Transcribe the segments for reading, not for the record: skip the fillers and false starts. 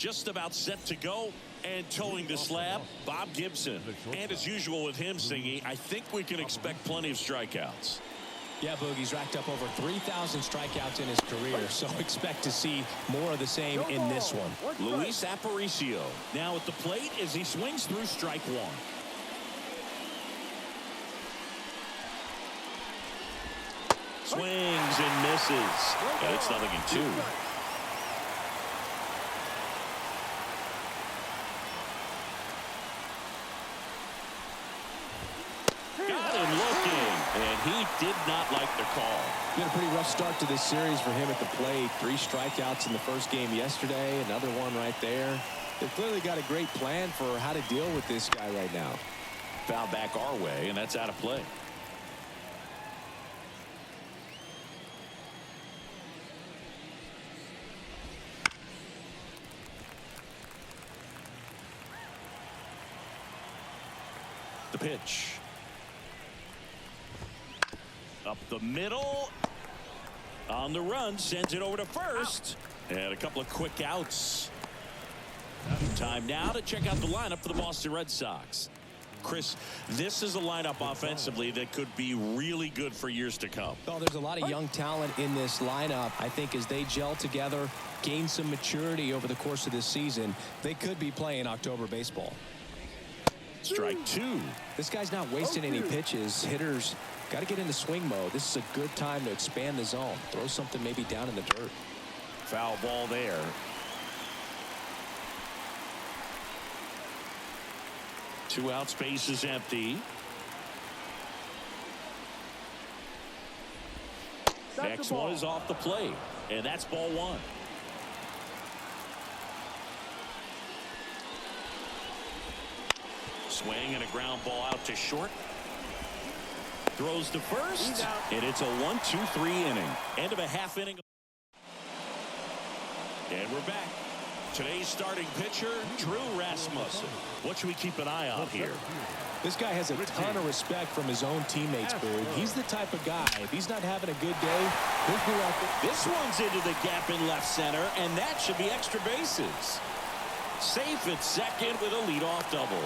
just about set to go. And towing the slab, Bob Gibson. And as usual with him singing, I think we can expect plenty of strikeouts. Yeah, Boogie's racked up over 3,000 strikeouts in his career, so expect to see more of the same in this one. Luis Aparicio now at the plate as he swings through strike one. Swings and misses. And it's 0-2. Got him looking, and he did not like the call. Been a pretty rough start to this series for him at the plate. 3 strikeouts in the first game yesterday, another one right there. They've clearly got a great plan for how to deal with this guy right now. Foul back our way, and that's out of play. The pitch. Up the middle. On the run, sends it over to first. And a couple of quick outs. Time now to check out the lineup for the Boston Red Sox. Chris, this is a lineup offensively that could be really good for years to come. Oh, there's a lot of young talent in this lineup. I think as they gel together, gain some maturity over the course of this season, they could be playing October baseball. Strike 2. This guy's not wasting any pitches. Hitters got to get into swing mode. This is a good time to expand the zone. Throw something maybe down in the dirt. Foul ball there. Two out, space is empty. Next one is off the plate, and that's ball 1. Swing and a ground ball out to short. Throws to first, and it's a 1-2-3 inning. End of a half inning. And we're back. Today's starting pitcher, Drew Rasmussen. What should we keep an eye on here? This guy has a ton of respect from his own teammates, Boog. He's the type of guy, if he's not having a good day, he'll go out there. This one's into the gap in left center, and that should be extra bases. Safe at second with a leadoff double.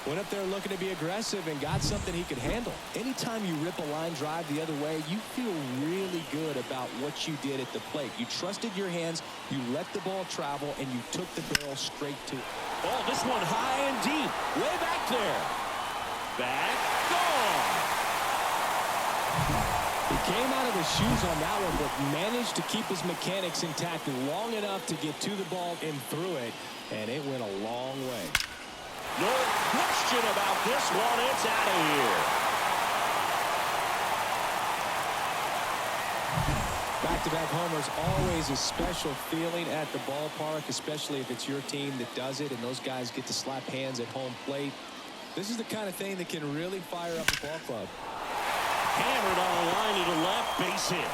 Went up there looking to be aggressive and got something he could handle. Anytime you rip a line drive the other way, you feel really good about what you did at the plate. You trusted your hands, you let the ball travel, and you took the barrel straight to it. Oh, this one high and deep. Way back there. Back. Gone. He came out of his shoes on that one, but managed to keep his mechanics intact long enough to get to the ball and through it, and it went a long way. No question about this one. It's out of here. Back-to-back homers, always a special feeling at the ballpark, especially if it's your team that does it and those guys get to slap hands at home plate. This is the kind of thing that can really fire up a ball club. Hammered on a line to the left, base hit.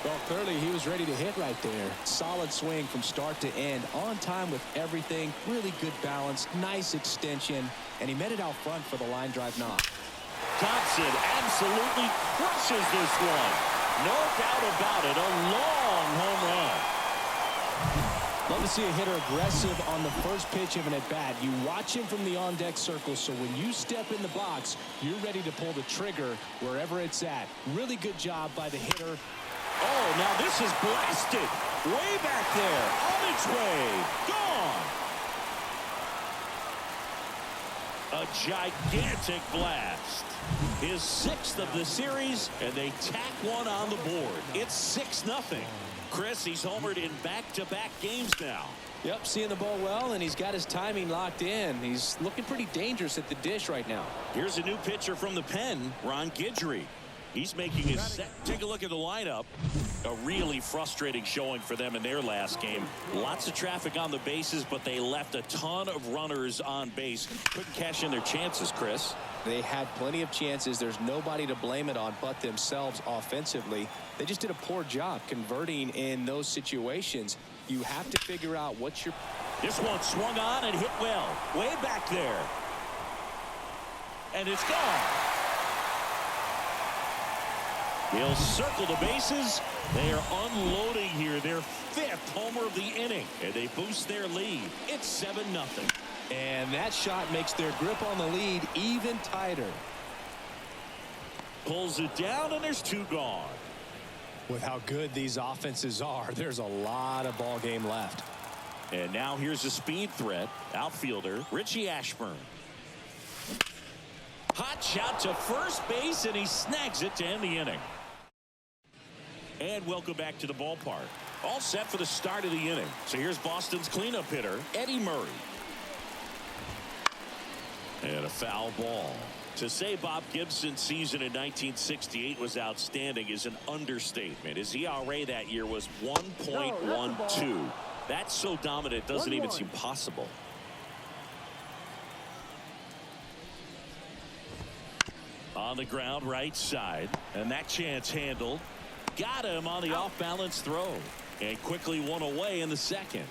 Well, clearly he was ready to hit right there. Solid swing from start to end. On time with everything. Really good balance. Nice extension. And he met it out front for the line drive knock. Thompson absolutely crushes this one. No doubt about it. A long home run. Love to see a hitter aggressive on the first pitch of an at-bat. You watch him from the on-deck circle, so when you step in the box, you're ready to pull the trigger wherever it's at. Really good job by the hitter. Oh, now this is blasted. Way back there. On its way. Gone. A gigantic blast. His 6th of the series, and they tack one on the board. It's 6-0. Chris, he's homered in back-to-back games now. Yep, seeing the ball well, and he's got his timing locked in. He's looking pretty dangerous at the dish right now. Here's a new pitcher from the pen, Ron Guidry. He's making his set. Take a look at the lineup. A really frustrating showing for them in their last game. Lots of traffic on the bases, but they left a ton of runners on base. Couldn't cash in their chances, Chris. They had plenty of chances. There's nobody to blame it on but themselves offensively. They just did a poor job converting in those situations. You have to figure out what your... This one swung on and hit well. Way back there. And it's gone. He'll circle the bases. They are unloading here. Their 5th homer of the inning, and they boost their lead. It's 7-0. And that shot makes their grip on the lead even tighter. Pulls it down, and there's 2 gone. With how good these offenses are, there's a lot of ball game left. And now here's a speed threat. Outfielder Richie Ashburn. Hot shot to first base, and he snags it to end the inning. And welcome back to the ballpark. All set for the start of the inning. So here's Boston's cleanup hitter, Eddie Murray. And a foul ball. To say Bob Gibson's season in 1968 was outstanding is an understatement. His ERA that year was 1.12. That's so dominant, it doesn't even seem possible. On the ground, right side, and that chance handled. Got him on the off-balance throw, and quickly one away in the second.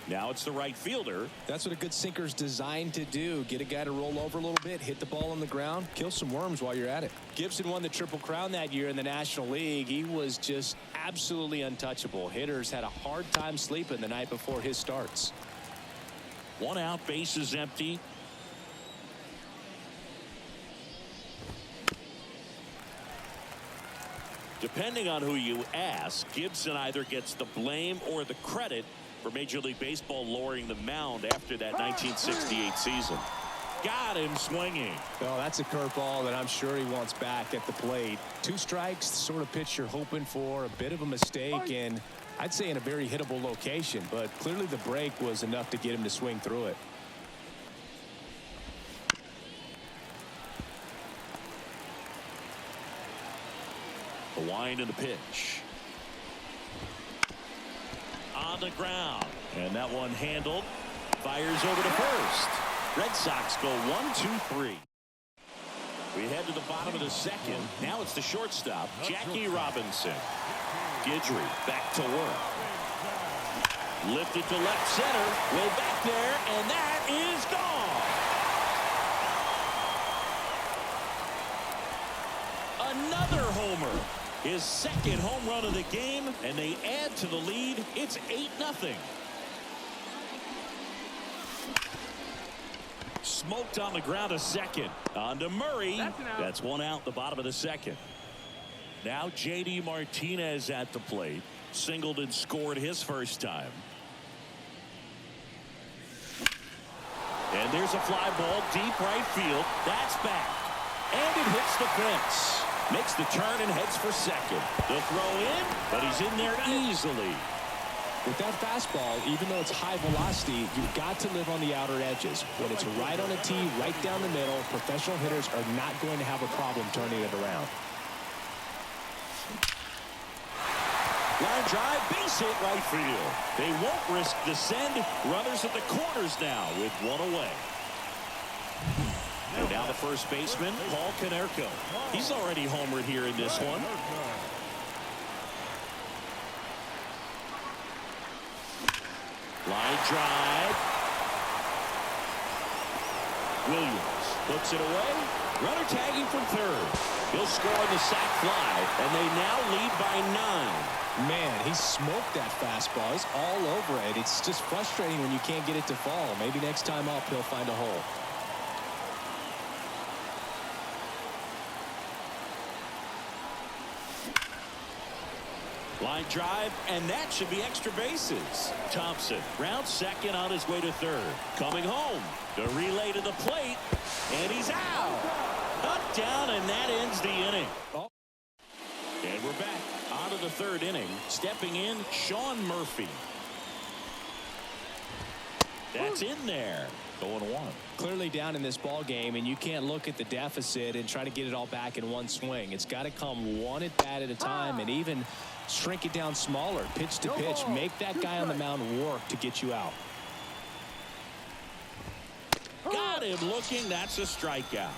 Now it's the right fielder. That's what a good sinker's designed to do. Get a guy to roll over a little bit, hit the ball on the ground, kill some worms while you're at it. Gibson won the Triple Crown that year in the National League. He was just absolutely untouchable. Hitters had a hard time sleeping the night before his starts. 1 out, bases empty. Depending on who you ask, Gibson either gets the blame or the credit for Major League Baseball lowering the mound after that 1968 season. Got him swinging. Well, that's a curveball that I'm sure he wants back at the plate. 2 strikes, the sort of pitch you're hoping for. A bit of a mistake, and I'd say in a very hittable location, but clearly the break was enough to get him to swing through it. The wind and the pitch. On the ground. And that one handled. Fires over to first. Red Sox go 1-2-3. We head to the bottom of the second. Now it's the shortstop, Jackie Robinson. Guidry back to work. Lifted to left center. Way back there, and that is gone. Another homer. His 2nd home run of the game, and they add to the lead. It's 8-0. Smoked on the ground a second. On to Murray. That's 1 out, the bottom of the second. Now J.D. Martinez at the plate. Singled and scored his first time. And there's a fly ball deep right field. That's back. And it hits the fence. Makes the turn and heads for second. The throw in, but he's in there easily. With that fastball, even though it's high velocity, you've got to live on the outer edges. When it's right on a tee, right down the middle, professional hitters are not going to have a problem turning it around. Line drive, base hit right field. They won't risk the send. Runners at the corners now with 1 away. And now the first baseman, Paul Konerko. He's already homered here in this one. Line drive. Williams puts it away. Runner tagging from third. He'll score on the sac fly, and they now lead by 9. Man, he smoked that fastball. He's all over it. It's just frustrating when you can't get it to fall. Maybe next time up he'll find a hole. Line drive, and that should be extra bases. Thompson rounds second on his way to third. Coming home. The relay to the plate, and he's out. Up, down, and that ends the inning. And we're back out of the 3rd inning. Stepping in, Sean Murphy. That's in there. 0-1. Clearly down in this ball game, and you can't look at the deficit and try to get it all back in one swing. It's got to come one at bat at a time, and even shrink it down smaller, pitch to pitch. Make that guy on the mound work to get you out. Got him looking. That's a strikeout.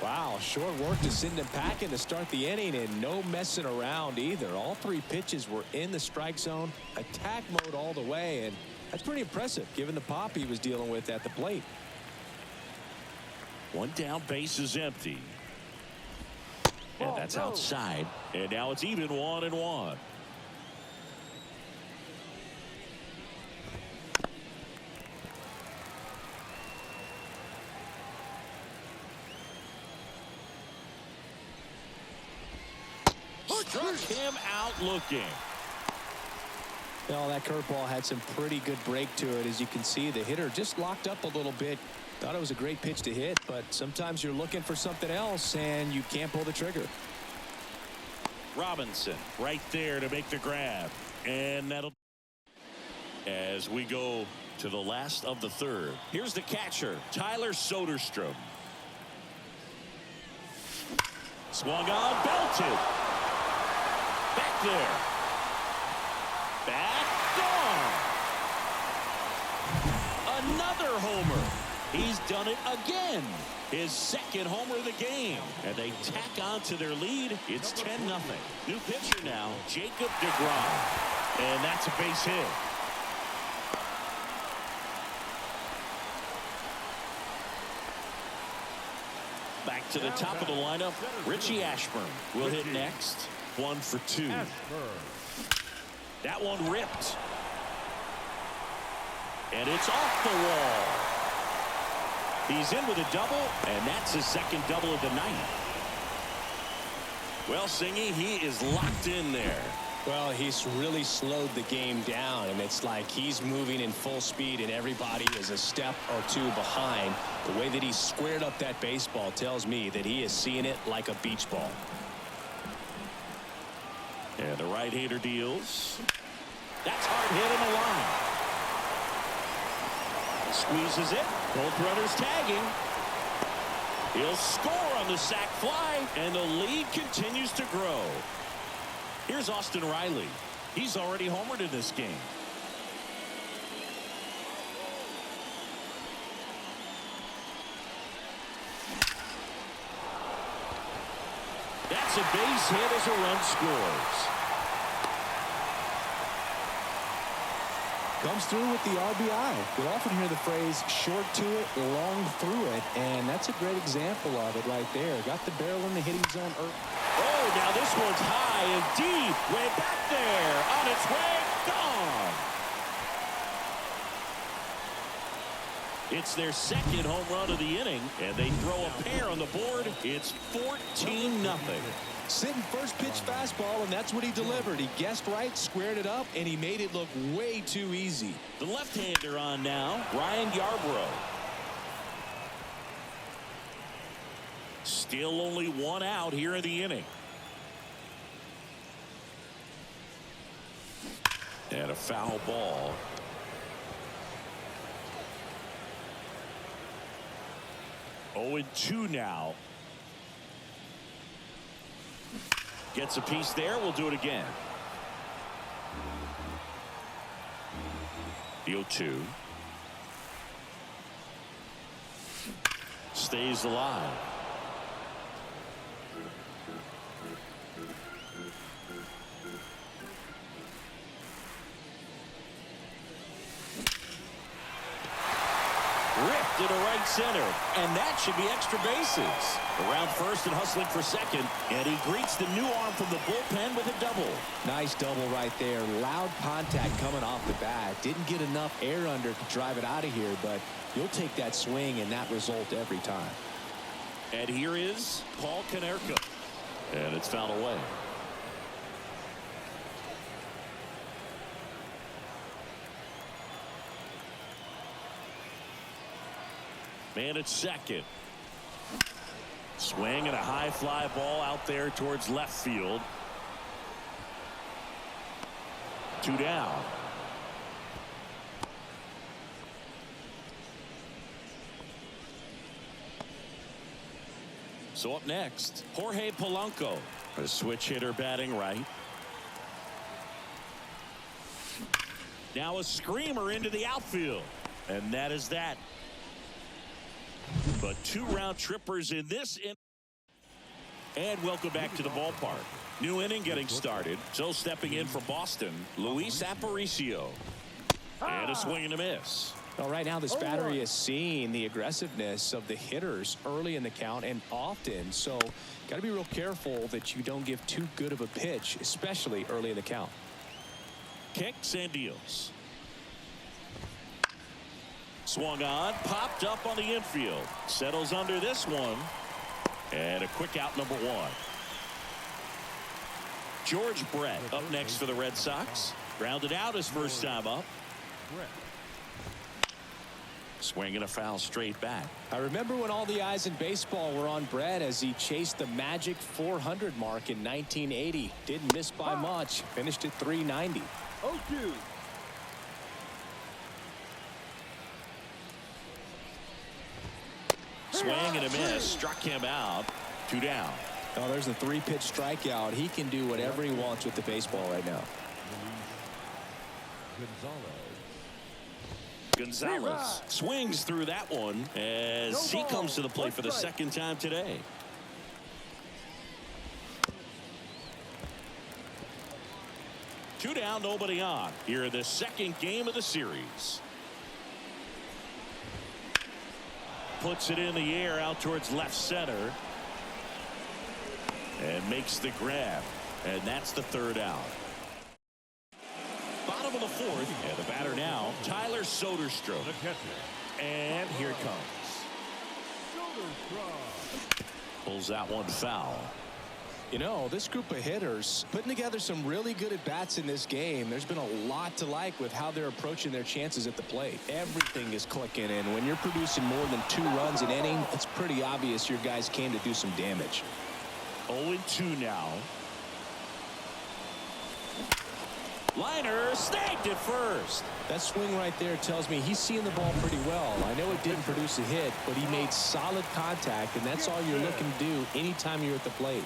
Wow, short work to send him packing to start the inning, and no messing around either. All 3 pitches were in the strike zone, attack mode all the way, and that's pretty impressive given the pop he was dealing with at the plate. 1 down, base is empty. And that's outside. And now it's even 1-1. Struck him out looking. Well, that curveball had some pretty good break to it. As you can see, the hitter just locked up a little bit. Thought it was a great pitch to hit, but sometimes you're looking for something else and you can't pull the trigger. Robinson right there to make the grab. And that'll, as we go to the last of the third. Here's the catcher, Tyler Soderstrom. Swung on, belted. Back there. Back, gone. Another homer. He's done it again. His second homer of the game. And they tack on to their lead. It's 10-0. New pitcher now, Jacob deGrom. And that's a base hit. Back to the top of the lineup, Richie Ashburn will hit next. 1 for 2. That one ripped. And it's off the wall. He's in with a double, and that's his second double of the night. Well, Singy, he is locked in there. Well, he's really slowed the game down, and it's like he's moving in full speed, and everybody is a step or two behind. The way that he squared up that baseball tells me that he is seeing it like a beach ball. And the right-hander deals. That's hard hit in the line. Squeezes it. Both runners tagging. He'll score on the sac fly, and the lead continues to grow. Here's Austin Riley. He's already homered in this game. That's a base hit as a run scores. Comes through with the RBI. You'll often hear the phrase short to it, long through it, and that's a great example of it right there. Got the barrel in the hitting zone early. Oh, now this one's high and deep. Way back there. On its way. Gone. It's their second home run of the inning, and they throw a pair on the board. It's 14-0. Sitting first pitch fastball, and that's what he delivered. He guessed right, squared it up, and he made it look way too easy. The left-hander on now, Ryan Yarbrough. Still only one out here in the inning. And a foul ball. Oh, and 2 now. Gets a piece there. We'll do it again. The 0-2. Stays alive. Ripped into right center, and that should be extra bases. Around first and hustling for second, and he greets the new arm from the bullpen with a double. Nice double right there. Loud contact coming off the bat. Didn't get enough air under to drive it out of here, but you'll take that swing and that result every time. And here is Paul Konerko, and it's fouled away. Man at second. Swing and a high fly ball out there towards left field. 2 down. So up next, Jorge Polanco, a switch hitter batting right. Now a screamer into the outfield, and that is that. But 2 round trippers in this inning. And welcome back to the ballpark. New inning getting started. So stepping in for Boston, Luis Aparicio. And a swing and a miss. Well, right now, this battery is seeing the aggressiveness of the hitters early in the count and often. So, got to be real careful that you don't give too good of a pitch, especially early in the count. Kicks and deals. Swung on, popped up on the infield. Settles under this one. And a quick out, number one. George Brett up next for the Red Sox. Grounded out his first time up. Swinging a foul straight back. I remember when all the eyes in baseball were on Brett as he chased the magic 400 mark in 1980. Didn't miss by much. Finished at 390. 0-2. Swing and a miss. Struck him out. 2 down. Oh, there's a 3-pitch strikeout. He can do whatever he wants with the baseball right now. Gonzalez swings through that one as he comes to the plate for the second time today. Two down, nobody on. Here in the second game of the series. Puts it in the air out towards left center. And makes the grab. And that's the third out. Bottom of the fourth. And the batter now, Tyler Soderstrom. And here it comes. Pulls that one foul. You know, this group of hitters putting together some really good at-bats in this game. There's been a lot to like with how they're approaching their chances at the plate. Everything is clicking in. When you're producing more than 2 runs an inning, it's pretty obvious your guys came to do some damage. 0-2 now. Liner snagged at first. That swing right there tells me he's seeing the ball pretty well. I know it didn't produce a hit, but he made solid contact, and that's all you're looking to do anytime you're at the plate.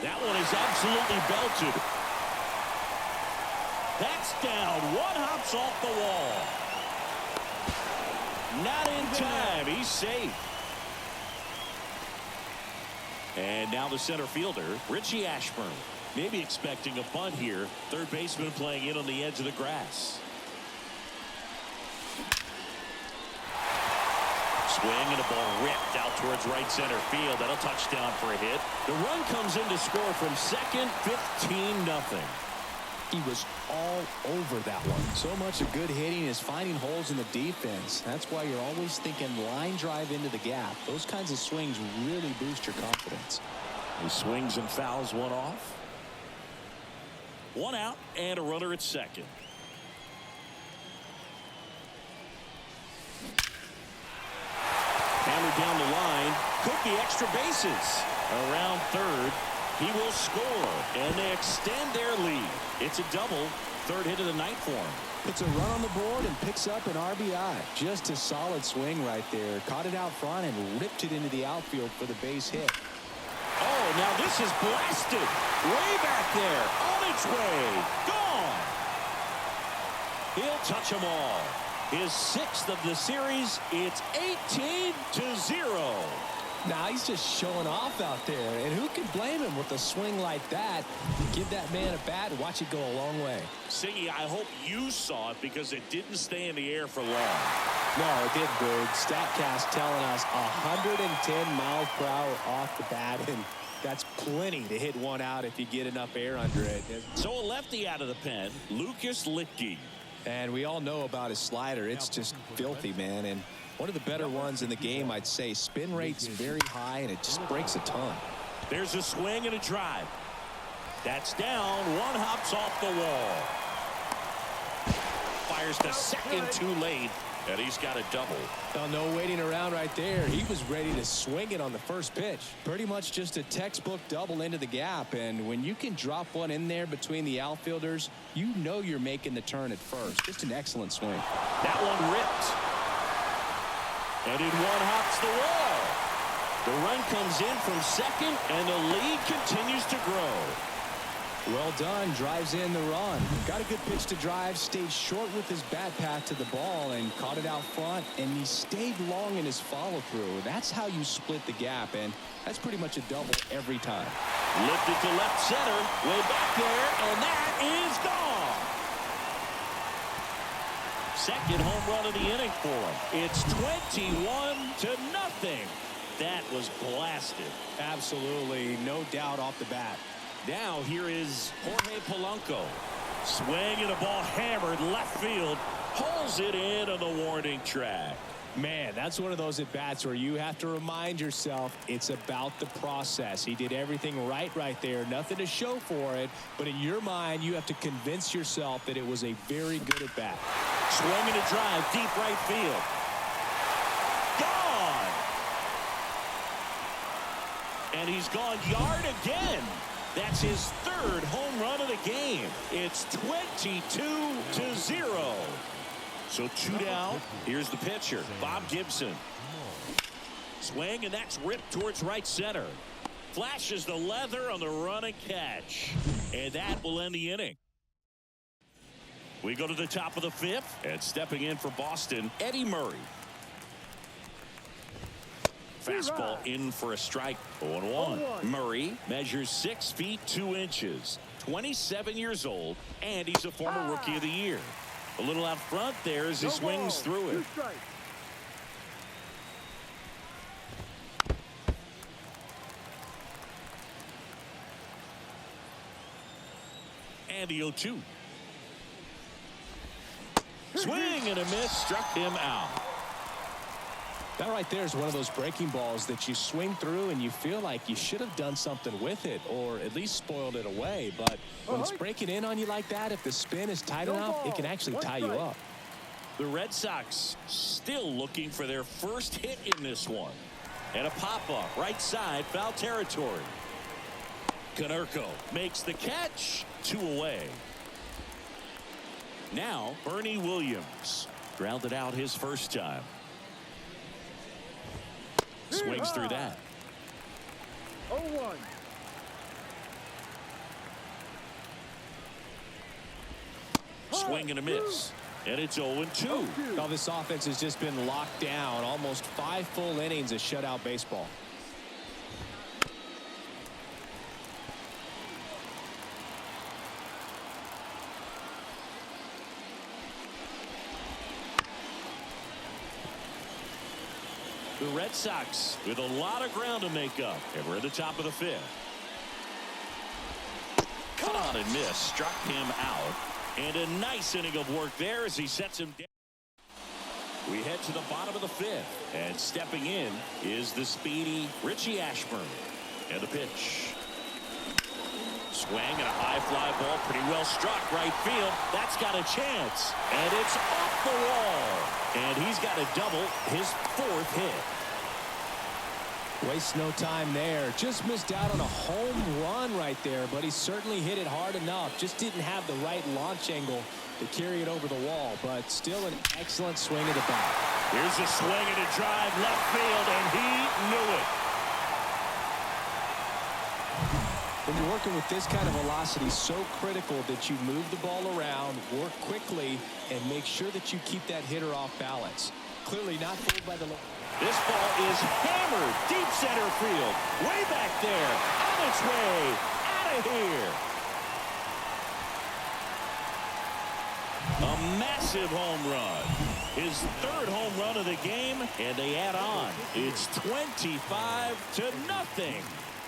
That one is absolutely belted. That's down. One hops off the wall. Not in time. He's safe. And now the center fielder, Richie Ashburn. Maybe expecting a bunt here. Third baseman playing in on the edge of the grass. Swing and a ball ripped out towards right center field. That'll touchdown for a hit. The run comes in to score from second. 15-0. He was all over that one. So much of good hitting is finding holes in the defense. That's why you're always thinking line drive into the gap. Those kinds of swings really boost your confidence. He swings and fouls one off. 1 out and a runner at second. Hammered down the line. Could be extra bases. Around third. He will score. And they extend their lead. It's a double. Third hit of the night for him. Puts a run on the board and picks up an RBI. Just a solid swing right there. Caught it out front and ripped it into the outfield for the base hit. Oh, now this is blasted. Way back there. On its way. Gone. He'll touch them all. His 6th of the series. It's 18-0. Now he's just showing off out there. And who can blame him with a swing like that? Give that man a bat and watch it go a long way. Siggy, I hope you saw it because it didn't stay in the air for long. No, it didn't, Bird. StatCast telling us 110 miles per hour off the bat, and that's plenty to hit one out if you get enough air under it. So a lefty out of the pen, Lucas Litke. And we all know about his slider. It's just filthy, man. And one of the better ones in the game, I'd say. Spin rate's very high, and it just breaks a ton. There's a swing and a drive. That's down. One hops off the wall. Fires to second too late. And he's got a double. Oh, no waiting around right there. He was ready to swing it on the first pitch. Pretty much just a textbook double into the gap. And when you can drop one in there between the outfielders, you know you're making the turn at first. Just an excellent swing. That one ripped. And in one hops the wall. The run comes in from second, and the lead continues to grow. Well done. Drives in the run. Got a good pitch to drive. Stayed short with his bat path to the ball and caught it out front. And he stayed long in his follow-through. That's how you split the gap. And that's pretty much a double every time. Lifted to left center. Way back there. And that is gone. Second home run of the inning for him. It's 21-0. That was blasted. Absolutely, no doubt off the bat. Now here is Jorge Polanco. Swing and a ball hammered left field. Pulls it in on the warning track. Man, that's one of those at-bats where you have to remind yourself it's about the process. He did everything right there. Nothing to show for it. But in your mind, you have to convince yourself that it was a very good at-bat. Swinging a drive deep right field. Gone. And he's gone yard again. That's his third home run of the game. It's 22-0. So 2 down. Here's the pitcher, Bob Gibson. Swing, and that's ripped towards right center. Flashes the leather on the run and catch. And that will end the inning. We go to the top of the 5th, and stepping in for Boston, Eddie Murray. Fastball in for a strike. 0-1. Murray measures 6 feet 2 inches, 27 years old, and he's a former Rookie of the Year. A little out front there as he swings through it. And the 0-2. Swing and a miss, struck him out. That right there is one of those breaking balls that you swing through and you feel like you should have done something with it or at least spoiled it away. But when it's breaking in on you like that, if the spin is tight enough, it can actually tie you up. The Red Sox still looking for their first hit in this one. And a pop-up right side, foul territory. Konerko makes the catch. 2 away. Now Bernie Williams grounded out his first time. Swings through that. 0-1. Swing and a miss. And it's 0-2. Now this offense has just been locked down. Almost 5 full innings of shutout baseball. The Red Sox with a lot of ground to make up. And we're at the top of the 5th. Caught and missed. Struck him out. And a nice inning of work there as he sets him down. We head to the bottom of the 5th. And stepping in is the speedy Richie Ashburn. And the pitch. Swing and a high fly ball. Pretty well struck right field. That's got a chance. And it's off the wall. And he's got a double, his 4th hit. Waste no time there. Just missed out on a home run right there, but he certainly hit it hard enough. Just didn't have the right launch angle to carry it over the wall, but still an excellent swing of the bat. Here's a swing and a drive left field, and he knew it. When you're working with this kind of velocity, so critical that you move the ball around, work quickly, and make sure that you keep that hitter off balance. Clearly not fooled by the... This ball is hammered deep center field. Way back there. On its way. Out of here. A massive home run. His 3rd home run of the game, and they add on. It's 25-0.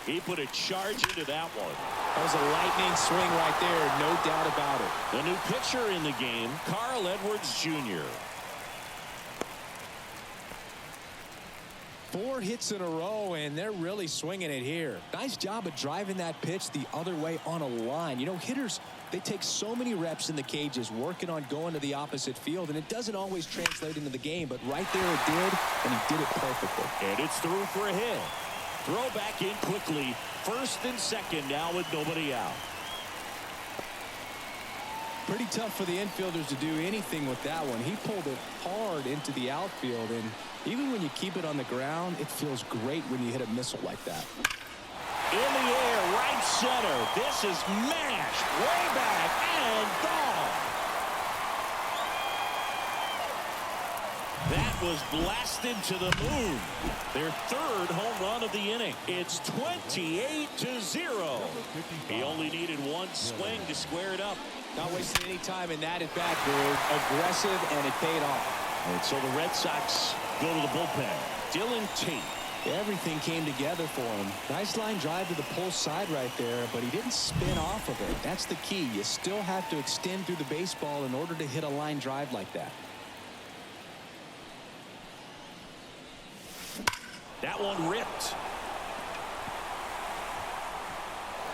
He put a charge into that one. That was a lightning swing right there, no doubt about it. The new pitcher in the game, Carl Edwards Jr. 4 hits in a row, and they're really swinging it here. Nice job of driving that pitch the other way on a line. You know, hitters, they take so many reps in the cages working on going to the opposite field, and it doesn't always translate into the game, but right there it did, and he did it perfectly. And it's through for a hit. Throw back in quickly. 1st and 2nd now with nobody out. Pretty tough for the infielders to do anything with that one. He pulled it hard into the outfield, and even when you keep it on the ground, it feels great when you hit a missile like that. In the air, right center. This is mashed way back and gone. That was blasted to the moon. Their third home run of the inning. It's 28-0. He only needed one swing to square it up. Not wasting any time in that at bat, Bird. Aggressive, and it paid off. And so the Red Sox go to the bullpen. Dylan Tate. Everything came together for him. Nice line drive to the pull side right there, but he didn't spin off of it. That's the key. You still have to extend through the baseball in order to hit a line drive like that. That one ripped.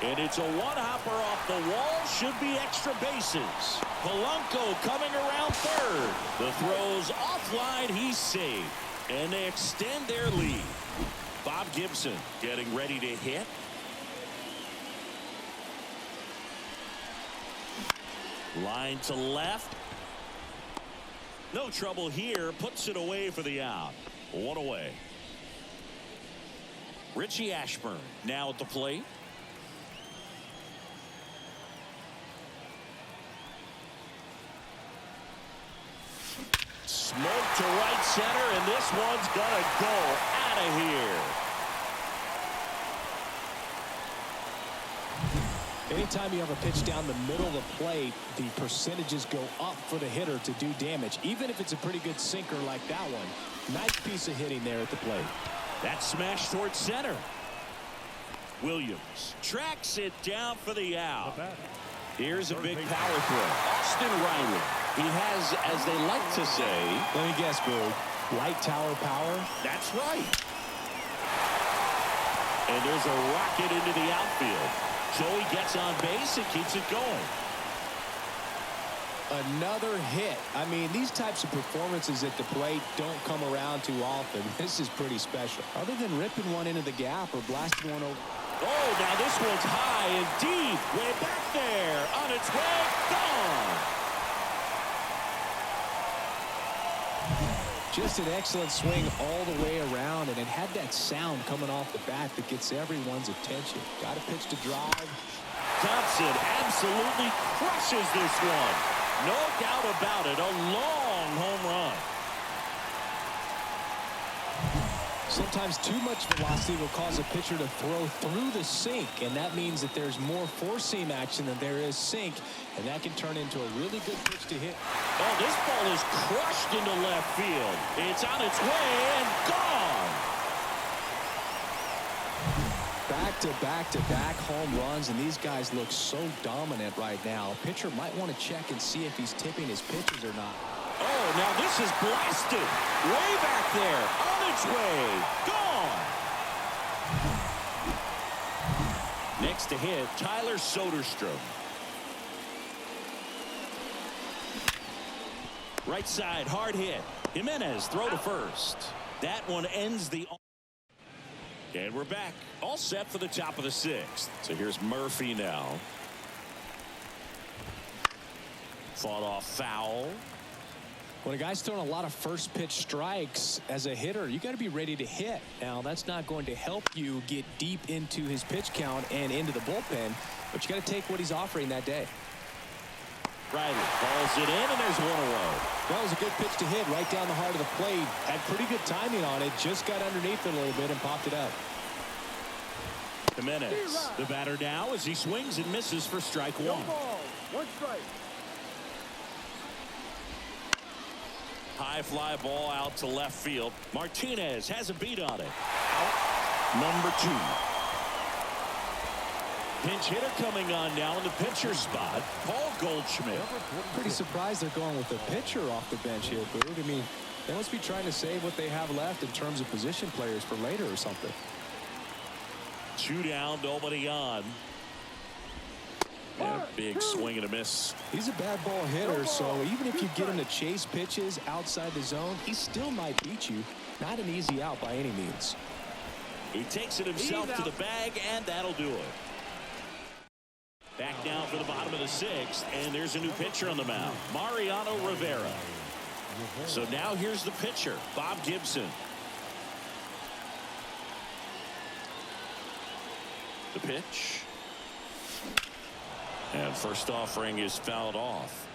And it's a one-hopper off the wall. Should be extra bases. Polanco coming around third. The throw's offline. He's safe. And they extend their lead. Bob Gibson getting ready to hit. Line to left. No trouble here. Puts it away for the out. One away. Richie Ashburn now at the plate. Smoke to right center, and this one's gonna go out of here. Anytime you have a pitch down the middle of the plate, the percentages go up for the hitter to do damage, even if it's a pretty good sinker like that one. Nice piece of hitting there at the plate. That smash towards center. Williams tracks it down for the out. Here's a big power throw. Austin Riley. He has, as they like to say, let me guess, Boo, light tower power? That's right. And there's a rocket into the outfield. Joey gets on base and keeps it going. Another hit. I mean, these types of performances at the plate don't come around too often. This is pretty special. Other than ripping one into the gap or blasting one over. Oh, now this one's high and deep. Way back there. On its way. Gone. Just an excellent swing all the way around, and it had that sound coming off the bat that gets everyone's attention. Got a pitch to drive. Thompson absolutely crushes this one. No doubt about it. A long home run. Sometimes too much velocity will cause a pitcher to throw through the sink, and that means that there's more four-seam action than there is sink, and that can turn into a really good pitch to hit. Oh, this ball is crushed into left field. It's on its way and gone. Back-to-back-to-back home runs, and these guys look so dominant right now. A pitcher might want to check and see if he's tipping his pitches or not. Oh, now this is blasted. Way back there. On its way. Gone. Next to hit, Tyler Soderstrom. Right side, hard hit. Jimenez, throw to first. That one ends the... And we're back. All set for the top of the sixth. So here's Murphy now. Fought off foul. When a guy's throwing a lot of first pitch strikes as a hitter, you got to be ready to hit. Now, that's not going to help you get deep into his pitch count and into the bullpen, but you got to take what he's offering that day. Riley calls it in, and there's one away. That was a good pitch to hit right down the heart of the plate. Had pretty good timing on it. Just got underneath it a little bit and popped it up. Jimenez, the batter now as he swings and misses for strike one. One strike. High fly ball out to left field. Martinez has a beat on it. Out number 2. Pinch hitter coming on now in the pitcher spot. Paul Goldschmidt. Pretty surprised they're going with a pitcher off the bench here, Boog. I mean, they must be trying to save what they have left in terms of position players for later or something. 2 down, nobody on. And a big swing and a miss. He's a bad ball hitter, so even if you get him to chase pitches outside the zone, he still might beat you. Not an easy out by any means. He takes it himself to the bag, and that'll do it. Back down for the bottom of the 6th, and there's a new pitcher on the mound, Mariano Rivera. So now here's the pitcher, Bob Gibson. The pitch. And first offering is fouled off.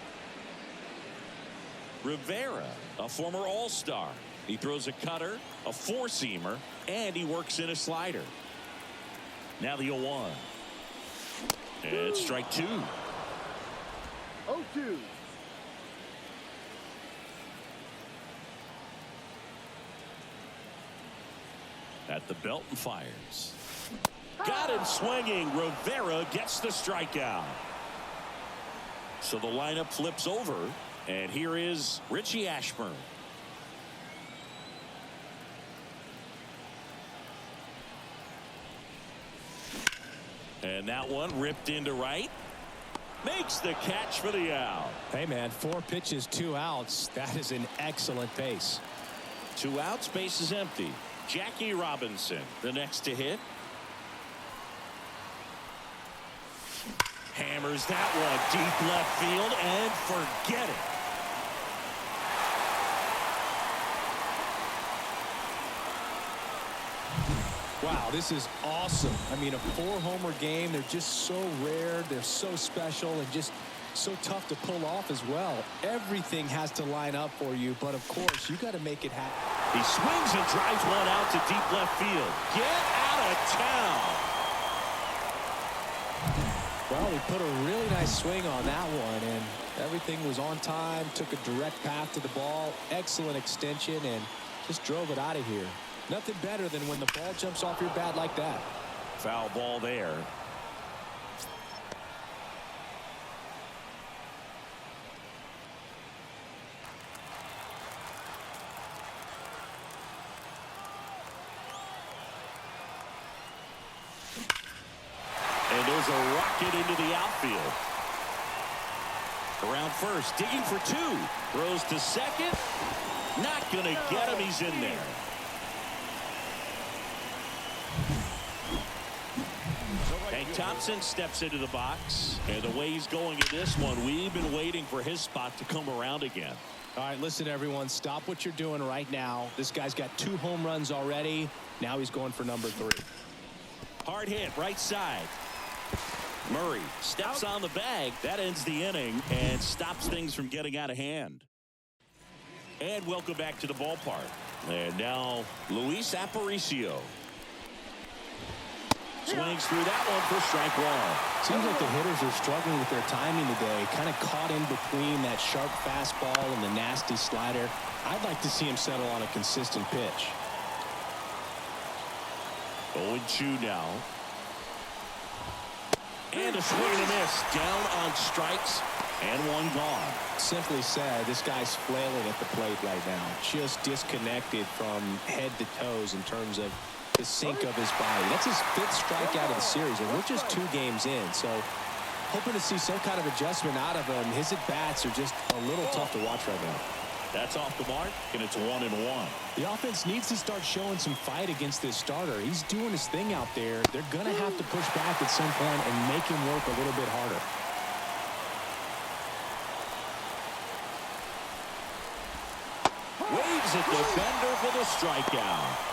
Rivera, a former All-Star. He throws a cutter, a four-seamer, and he works in a slider. Now the 0-1. And strike two. 0-2. At the belt and fires. Got him swinging. Rivera gets the strikeout. So the lineup flips over, and here is Richie Ashburn. And that one ripped into right. Makes the catch for the out. Hey, man, 4 pitches, 2 outs. That is an excellent pace. 2 outs, base is empty. Jackie Robinson, the next to hit. Hammers that one deep left field and forget it. Wow, this is awesome. I mean, a 4-homer game. They're just so rare. They're so special and just so tough to pull off as well. Everything has to line up for you, but of course, you got to make it happen. He swings and drives one out to deep left field. Get out of town. Well, he put a really nice swing on that one, and everything was on time, took a direct path to the ball, excellent extension, and just drove it out of here. Nothing better than when the ball jumps off your bat like that. Foul ball there. And there's a rocket into the outfield. Around first, digging for 2. Throws to second. Not going to get him. He's in there. Hank Thompson steps into the box. And the way he's going in this one, we've been waiting for his spot to come around again. All right, listen, everyone. Stop what you're doing right now. This guy's got 2 home runs already. Now he's going for number 3. Hard hit, right side. Murray steps on the bag. That ends the inning and stops things from getting out of hand. And welcome back to the ballpark. And now Luis Aparicio. Swings through that one for strike 1. Seems like the hitters are struggling with their timing today. Kind of caught in between that sharp fastball and the nasty slider. I'd like to see him settle on a consistent pitch. 0-2 now. And a swing and a miss. Down on strikes and one gone. Simply said, this guy's flailing at the plate right now. Just disconnected from head to toes in terms of the sink of his body. That's his 5th strikeout of the series, and we're just 2 games in. So hoping to see some kind of adjustment out of him. His at-bats are just a little tough to watch right now. That's off the mark, and it's 1-1. The offense needs to start showing some fight against this starter. He's doing his thing out there. They're going to have to push back at some point and make him work a little bit harder. Waves at the bender for the strikeout.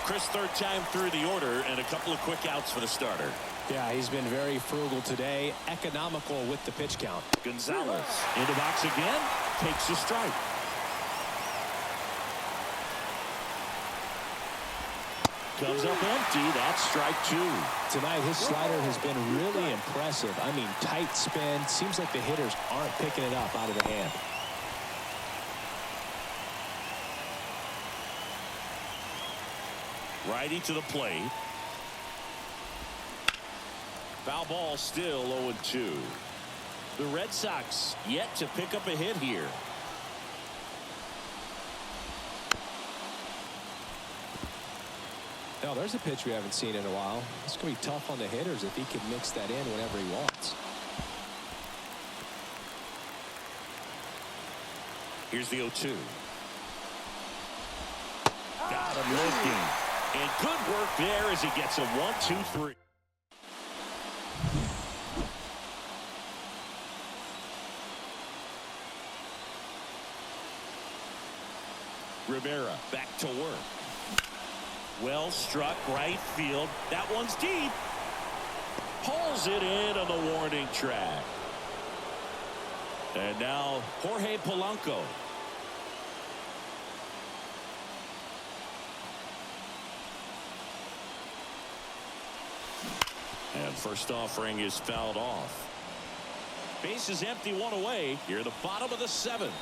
Chris, 3rd time through the order, and a couple of quick outs for the starter. Yeah, he's been very frugal today, economical with the pitch count. Gonzalez in the box again, takes a strike. Comes up empty. That's strike 2. Tonight, his slider has been really impressive. I mean, tight spin. Seems like the hitters aren't picking it up out of the hand. Righty to the plate. Foul ball, still 0-2. The Red Sox yet to pick up a hit here. Now, there's a pitch we haven't seen in a while. It's going to be tough on the hitters if he can mix that in whenever he wants. Here's the 0-2. Got him looking. And good work there as he gets a 1-2-3. Rivera back to work. Well struck right field. That one's deep. Pulls it in on the warning track. And now Jorge Polanco. And first offering is fouled off. Base is empty, one away. Here at the bottom of the seventh.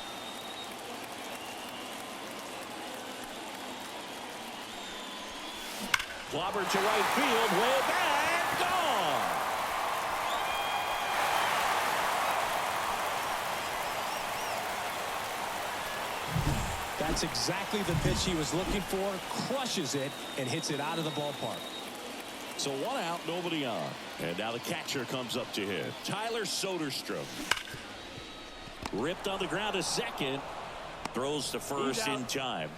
Clobbered to right field, way back, gone. That's exactly the pitch he was looking for. Crushes it and hits it out of the ballpark. So one out, nobody on. And now the catcher comes up to hit. Tyler Soderstrom. Ripped on the ground to second. Throws to first in time.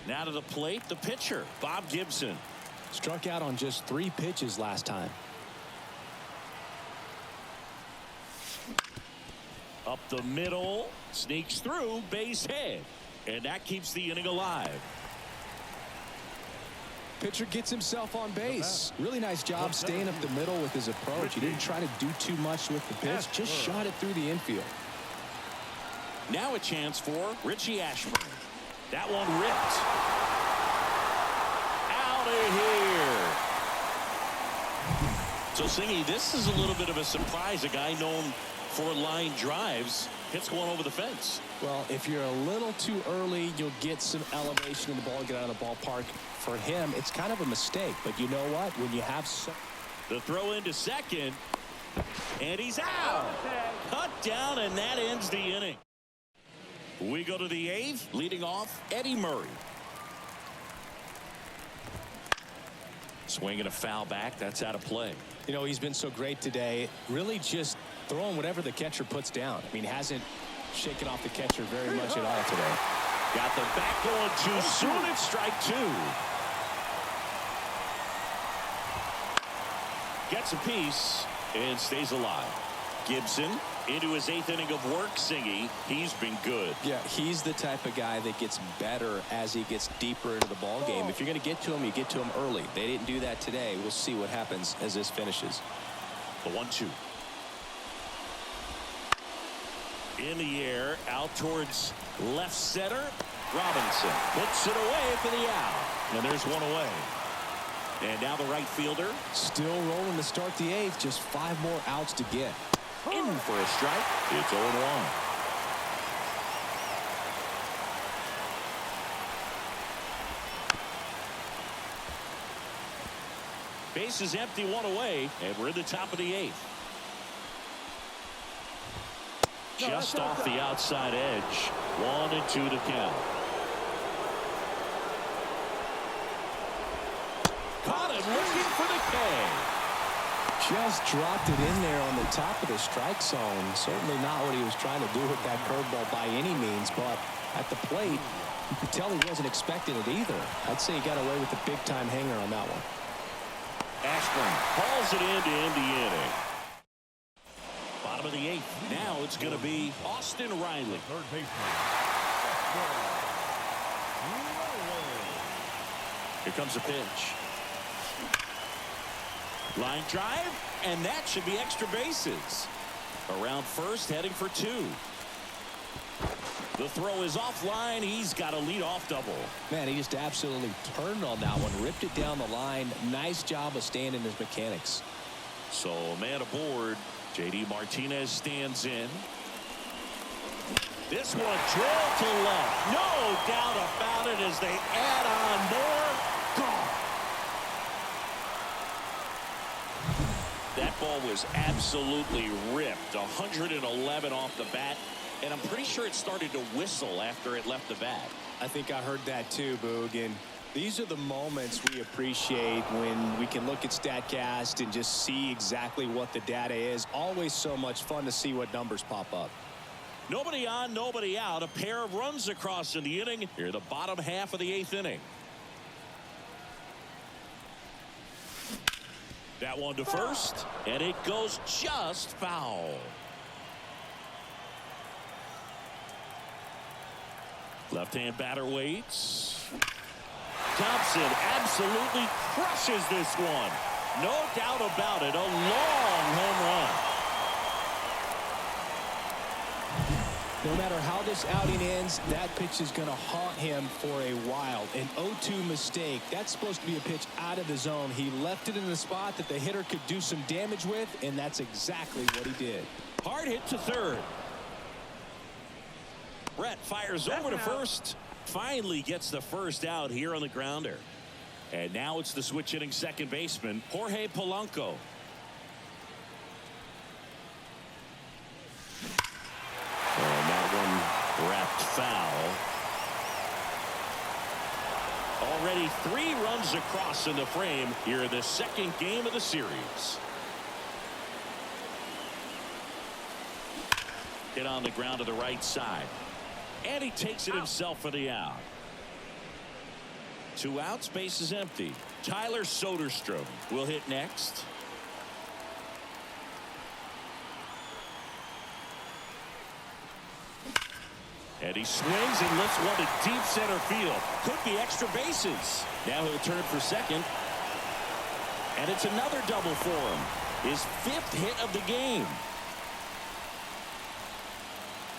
Now to the plate, the pitcher, Bob Gibson. Struck out on just 3 pitches last time. Up the middle, sneaks through, base hit. And that keeps the inning alive. Pitcher gets himself on base. Really nice job staying up the middle with his approach. He didn't try to do too much with the pitch, just shot it through the infield. Now a chance for Richie Ashburn. That one ripped. Out of here. So, Singy, this is a little bit of a surprise. A guy known for line drives hits one over the fence. Well, if you're a little too early, you'll get some elevation in the ball, get out of the ballpark. For him, it's kind of a mistake. But you know what? When you have the throw into second, and he's out. Cut down, and that ends the inning. We go to the 8th, leading off Eddie Murray. Swinging a foul back. That's out of play. You know, he's been so great today. Really just throwing whatever the catcher puts down. I mean, hasn't shaken off the catcher very much at all today. Got the back going too soon. It's strike 2. Gets a piece and stays alive. Gibson into his 8th inning of work. Singy, he's been good. Yeah, he's the type of guy that gets better as he gets deeper into the ball game. If you're going to get to him, you get to him early. They didn't do that today. We'll see what happens as this finishes. The 1-2. In the air, out towards left center. Robinson puts it away for the out. And there's one away. And now the right fielder. Still rolling to start the 8th. Just 5 more outs to get. In for a strike. It's 0-1. Base is empty, one away, and we're in the top of the 8th. Just off the outside edge. 1-2 to count. Caught him looking for the K. Just dropped it in there on the top of the strike zone. Certainly not what he was trying to do with that curveball by any means, but at the plate, you could tell he wasn't expecting it either. I'd say he got away with a big-time hanger on that one. Ashburn hauls it in to end the inning. Bottom of the 8th. Now it's going to be Austin Riley. Third baseman. Here comes a pitch. Line drive, and that should be extra bases. Around first, heading for 2. The throw is offline. He's got a leadoff double. Man, he just absolutely turned on that one, ripped it down the line. Nice job of staying in his mechanics. So a man aboard. J.D. Martinez stands in. This one drilled to left. No doubt about it as they add on more. Gone. That ball was absolutely ripped. 111 off the bat. And I'm pretty sure it started to whistle after it left the bat. I think I heard that too, Boog. And these are the moments we appreciate when we can look at StatCast and just see exactly what the data is. Always so much fun to see what numbers pop up. Nobody on, nobody out. A pair of runs across in the inning. Here, the bottom half of the 8th inning. That one to first, and it goes just foul. Left-hand batter waits. Thompson absolutely crushes this one. No doubt about it. A long home run. No matter how this outing ends, that pitch is going to haunt him for a while. An 0-2 mistake. That's supposed to be a pitch out of the zone. He left it in the spot that the hitter could do some damage with, and that's exactly what he did. Hard hit to third. Brett fires over to first. Finally gets the first out here on the grounder. And now it's the switch hitting second baseman, Jorge Polanco. And that one wrapped foul. Already 3 runs across in the frame here in the second game of the series. Hit on the ground to the right side. And he takes it himself for the out. 2 outs, base is empty. Tyler Soderstrom will hit next. And he swings and lifts one to deep center field. Could be extra bases. Now he'll turn for second. And it's another double for him. His 5th hit of the game.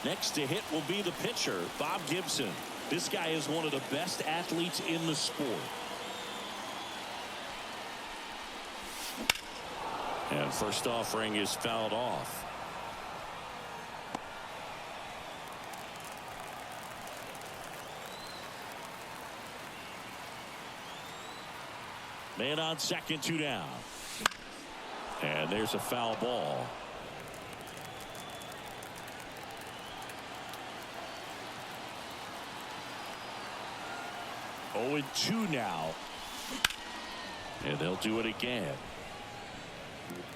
Next to hit will be the pitcher, Bob Gibson. This guy is one of the best athletes in the sport. And first offering is fouled off. Man on second, 2 down. And there's a foul ball. Oh, and 2 now. And they'll do it again.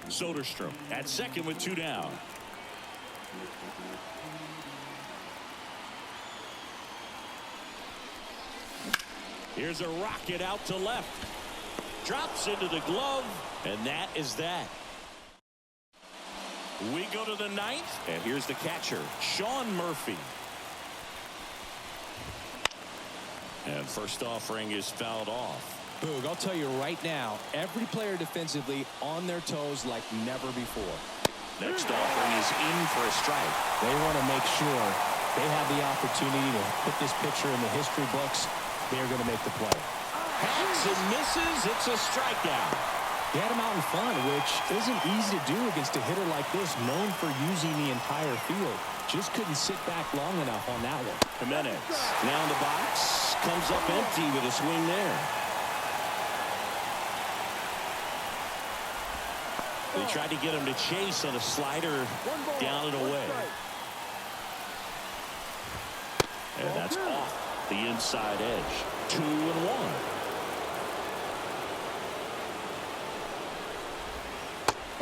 Soderstrom at second with 2 down. Here's a rocket out to left. Drops into the glove, and that is that. We go to the 9th, and here's the catcher, Sean Murphy. And first offering is fouled off. Boog, I'll tell you right now, every player defensively on their toes like never before. Next offering is in for a strike. They want to make sure they have the opportunity to put this pitcher in the history books. They're going to make the play. Hacks and misses. It's a strikeout. He had him out in front, which isn't easy to do against a hitter like this, known for using the entire field. Just couldn't sit back long enough on that one. Jimenez now in the box. Comes up empty with a swing there. They tried to get him to chase on a slider down and away. And that's off the inside edge. 2-1.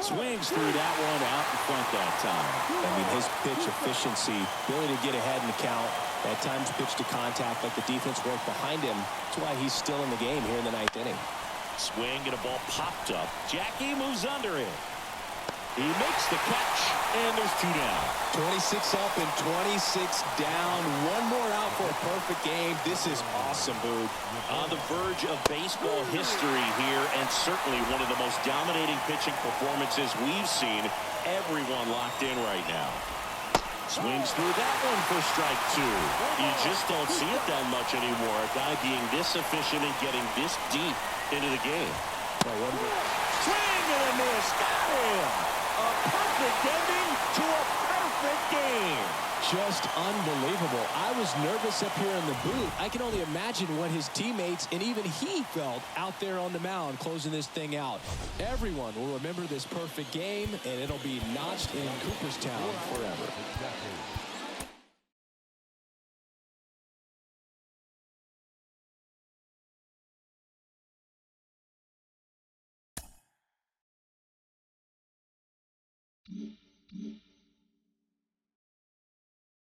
Swings through that one out in front that time. I mean, his pitch efficiency, ability to get ahead in the count, at times pitch to contact, like the defense worked behind him. That's why he's still in the game here in the 9th inning. Swing and a ball popped up. Jackie moves under it. He makes the catch, and there's 2 down. 26 up and 26 down. One more out for a perfect game. This is awesome, Boog. On the verge of baseball history here, and certainly one of the most dominating pitching performances we've seen. Everyone locked in right now. Swings through that one for strike 2. You just don't see it that much anymore. A guy being this efficient and getting this deep into the game. Swing and a miss. Got him. A perfect ending to a perfect game. Just unbelievable. I was nervous up here in the booth. I can only imagine what his teammates and even he felt out there on the mound closing this thing out. Everyone will remember this perfect game, and it'll be notched in Cooperstown forever.